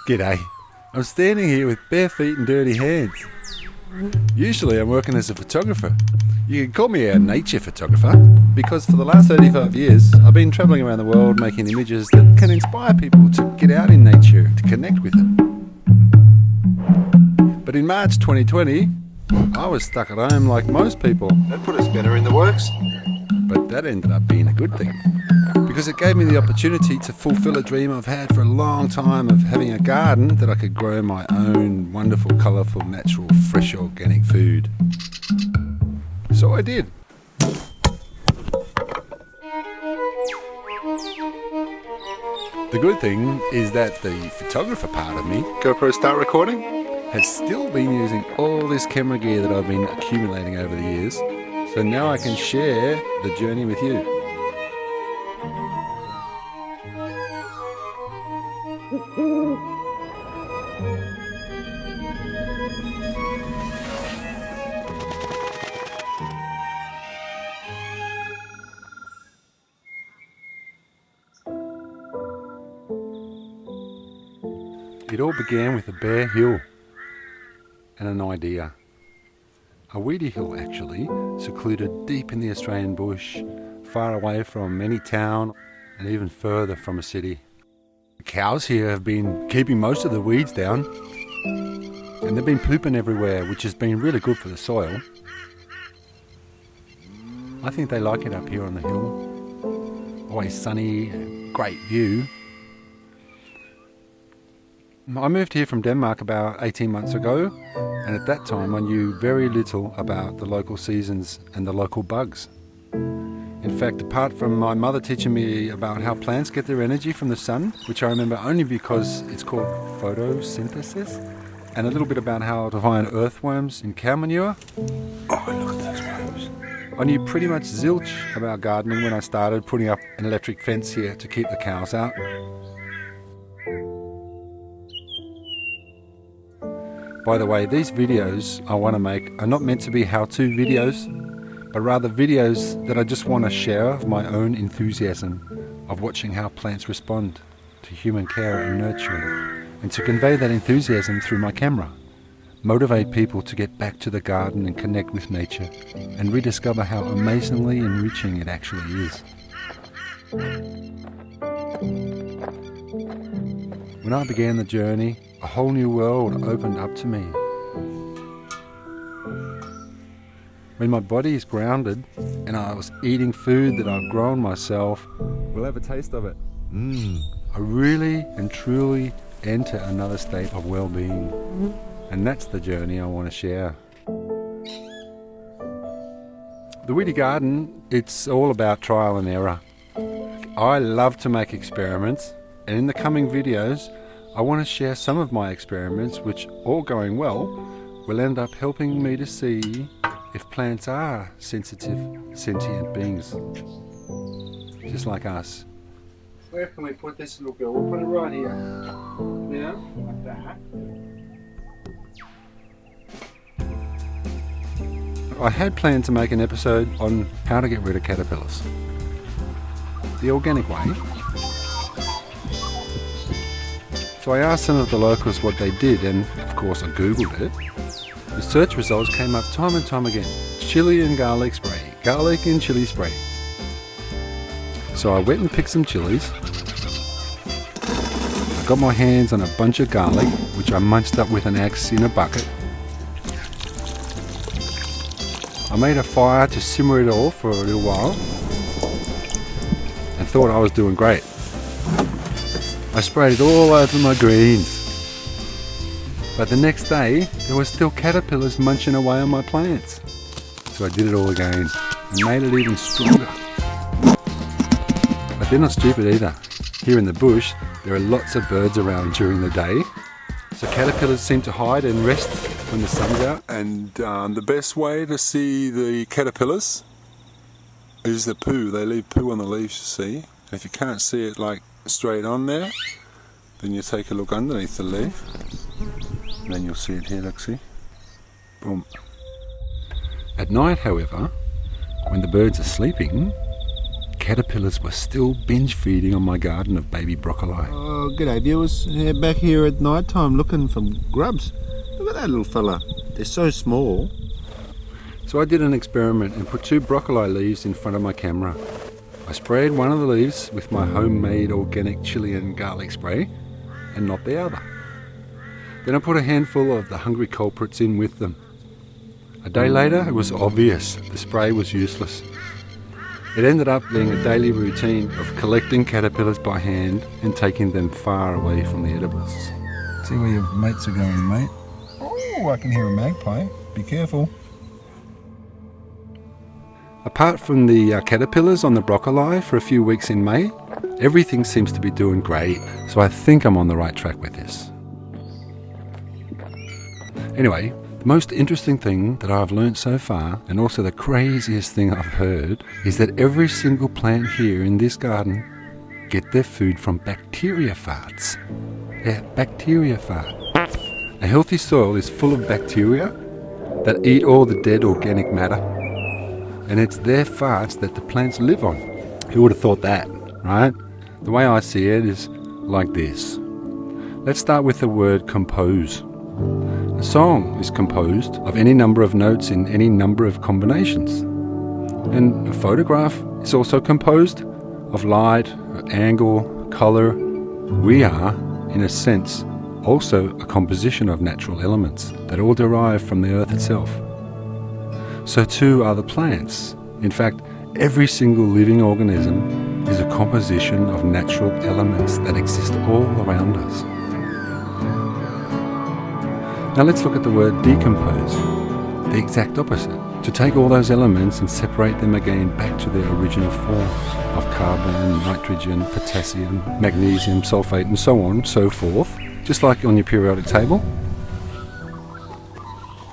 G'day. I'm standing here with bare feet and dirty hands. Usually I'm working as a photographer. You can call me a nature photographer because for the last 35 years I've been travelling around the world making images that can inspire people to get out in nature, to connect with it. But in March 2020, I was stuck at home like most people. That put a spanner in the works. But that ended up being a good thing, because it gave me the opportunity to fulfill a dream I've had for a long time of having a garden that I could grow my own wonderful, colourful, natural, fresh, organic food. So I did. The good thing is that the photographer part of me, GoPro Start Recording, has still been using all this camera gear that I've been accumulating over the years. So now I can share the journey with you. It all began with a bare hill and an idea. A weedy hill, actually, secluded deep in the Australian bush, far away from any town and even further from a city. The cows here have been keeping most of the weeds down, and they've been pooping everywhere, which has been really good for the soil. I think they like it up here on the hill. Always sunny, great view. I moved here from Denmark about 18 months ago, and at that time I knew very little about the local seasons and the local bugs. In fact, apart from my mother teaching me about how plants get their energy from the sun, which I remember only because it's called photosynthesis, and a little bit about how to find earthworms in cow manure. Oh, look at those worms. I knew pretty much zilch about gardening when I started putting up an electric fence here to keep the cows out. By the way, these videos I want to make are not meant to be how-to videos, but rather videos that I just want to share of my own enthusiasm of watching how plants respond to human care and nurturing, and to convey that enthusiasm through my camera, motivate people to get back to the garden and connect with nature, and rediscover how amazingly enriching it actually is. When I began the journey, a whole new world opened up to me. When my body is grounded and I was eating food that I've grown myself, we'll have a taste of it. I really and truly enter another state of well-being. And that's the journey I want to share. The Weedy Garden, it's all about trial and error. I love to make experiments, and in the coming videos, I want to share some of my experiments which, all going well, will end up helping me to see if plants are sensitive, sentient beings, just like us. Where can we put this little girl? We'll put it right here. Yeah, like that. I had planned to make an episode on how to get rid of caterpillars, the organic way. So I asked some of the locals what they did, and of course I googled it. The search results came up time and time again. Chili and garlic spray, garlic and chili spray. So I went and picked some chilies. I got my hands on a bunch of garlic, which I munched up with an axe in a bucket. I made a fire to simmer it all for a little while and thought I was doing great. I sprayed it all over my greens. But the next day, there were still caterpillars munching away on my plants. So I did it all again and made it even stronger. But they're not stupid either. Here in the bush, there are lots of birds around during the day. So caterpillars seem to hide and rest when the sun's out. And the best way to see the caterpillars is the poo. They leave poo on the leaves, you see. If you can't see it like straight on there, then you take a look underneath the leaf, and then you'll see it here, look, see? Boom. At night, however, when the birds are sleeping, caterpillars were still binge feeding on my garden of baby broccoli. Oh, g'day viewers. Yeah, back here at night time looking for grubs. Look at that little fella. They're so small. So I did an experiment and put 2 broccoli leaves in front of my camera. I sprayed one of the leaves with my homemade organic chili and garlic spray and not the other. Then I put a handful of the hungry culprits in with them. A day later, it was obvious the spray was useless. It ended up being a daily routine of collecting caterpillars by hand and taking them far away from the edibles. See where your mates are going, mate. Oh, I can hear a magpie. Be careful. Apart from the caterpillars on the broccoli for a few weeks in May, everything seems to be doing great, so I think I'm on the right track with this. Anyway, the most interesting thing that I've learned so far, and also the craziest thing I've heard, is that every single plant here in this garden get their food from bacteria farts. Yeah, bacteria fart. A healthy soil is full of bacteria that eat all the dead organic matter. And it's their farts that the plants live on. Who would have thought that, right? The way I see it is like this. Let's start with the word compose. A song is composed of any number of notes in any number of combinations. And a photograph is also composed of light, angle, color. We are, in a sense, also a composition of natural elements that all derive from the earth itself. So too are the plants. In fact, every single living organism is a composition of natural elements that exist all around us. Now let's look at the word decompose, the exact opposite. To take all those elements and separate them again back to their original forms of carbon, nitrogen, potassium, magnesium, sulfate, and so on, so forth, just like on your periodic table.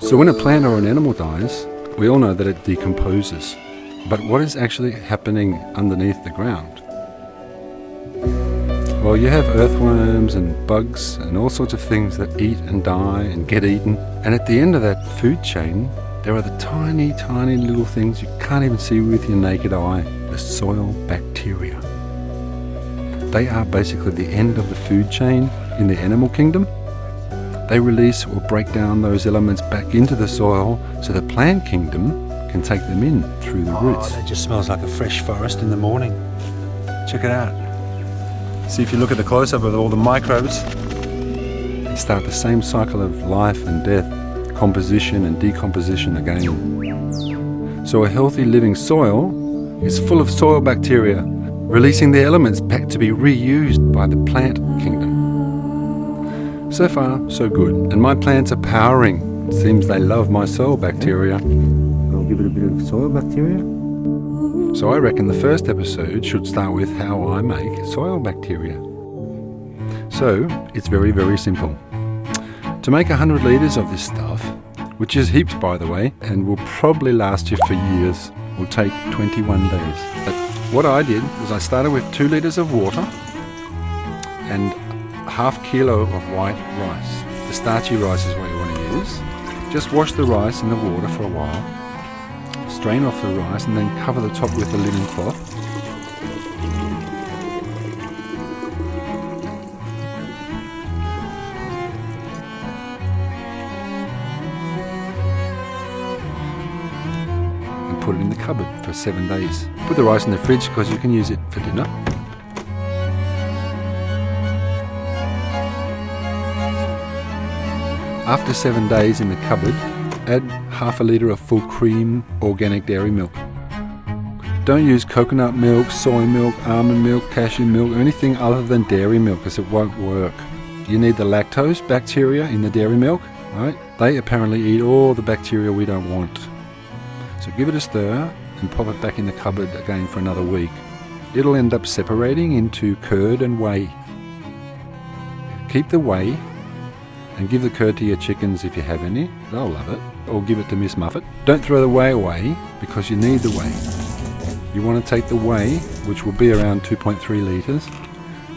So when a plant or an animal dies, we all know that it decomposes. But what is actually happening underneath the ground? Well, you have earthworms and bugs and all sorts of things that eat and die and get eaten. And at the end of that food chain, there are the tiny, tiny little things you can't even see with your naked eye, the soil bacteria. They are basically the end of the food chain in the animal kingdom. They release or break down those elements back into the soil so the plant kingdom can take them in through the roots. Oh, that just smells like a fresh forest in the morning. Check it out. See, if you look at the close-up of all the microbes, they start the same cycle of life and death, composition and decomposition again. So a healthy living soil is full of soil bacteria, releasing the elements back to be reused by the plant kingdom. So far, so good. And my plants are powering. It seems they love my soil bacteria. I'll give it a bit of soil bacteria. So I reckon the first episode should start with how I make soil bacteria. So it's very, very simple. To make 100 litres of this stuff, which is heaps by the way, and will probably last you for years, will take 21 days. But what I did was I started with 2 litres of water and ½ kilo of white rice. The starchy rice is what you want to use. Just wash the rice in the water for a while, strain off the rice and then cover the top with a linen cloth. And put it in the cupboard for 7 days. Put the rice in the fridge because you can use it for dinner. After 7 days in the cupboard, add ½ litre of full cream organic dairy milk. Don't use coconut milk, soy milk, almond milk, cashew milk, or anything other than dairy milk because it won't work. You need the lactose bacteria in the dairy milk, right? They apparently eat all the bacteria we don't want. So give it a stir and pop it back in the cupboard again for another week. It'll end up separating into curd and whey. Keep the whey and give the curd to your chickens if you have any. They'll love it. Or give it to Miss Muffet. Don't throw the whey away because you need the whey. You want to take the whey, which will be around 2.3 litres,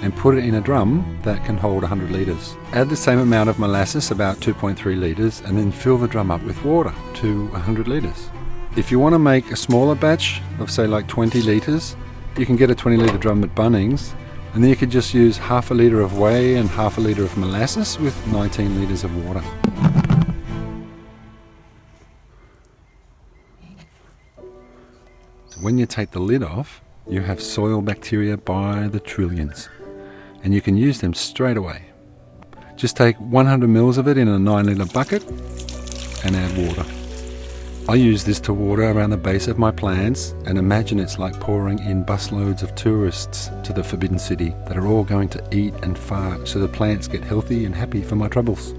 and put it in a drum that can hold 100 litres. Add the same amount of molasses, about 2.3 litres, and then fill the drum up with water to 100 litres. If you want to make a smaller batch of say like 20 litres, You can get a 20-litre drum at Bunnings, and then you could just use half a litre of whey and half a litre of molasses with 19 litres of water. So when you take the lid off, you have soil bacteria by the trillions, and you can use them straight away. Just take 100 mils of it in a 9-litre bucket and add water. I use this to water around the base of my plants, and imagine it's like pouring in busloads of tourists to the Forbidden City that are all going to eat and fart so the plants get healthy and happy for my troubles.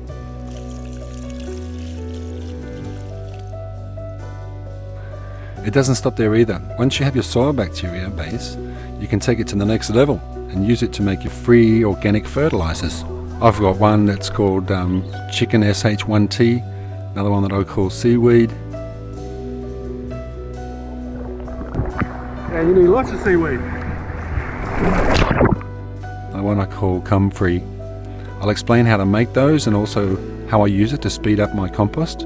It doesn't stop there either. Once you have your soil bacteria base, you can take it to the next level and use it to make your free organic fertilizers. I've got one that's called Chicken SH1T, another one that I call Seaweed. Yeah, you need lots of seaweed. The one I call Comfree. I'll explain how to make those and also how I use it to speed up my compost.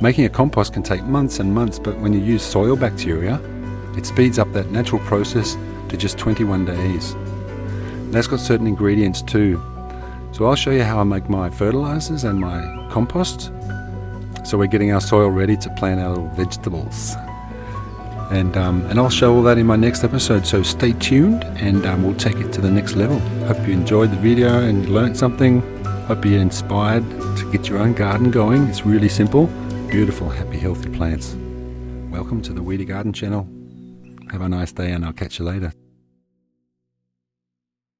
Making a compost can take months and months, but when you use soil bacteria, it speeds up that natural process to just 21 days. That's got certain ingredients too. So I'll show you how I make my fertilizers and my compost. So we're getting our soil ready to plant our little vegetables. And I'll show all that in my next episode, so stay tuned and we'll take it to the next level. Hope you enjoyed the video and learnt something. Hope you're inspired to get your own garden going. It's really simple. Beautiful, happy, healthy plants. Welcome to the Weedy Garden channel. Have a nice day and I'll catch you later.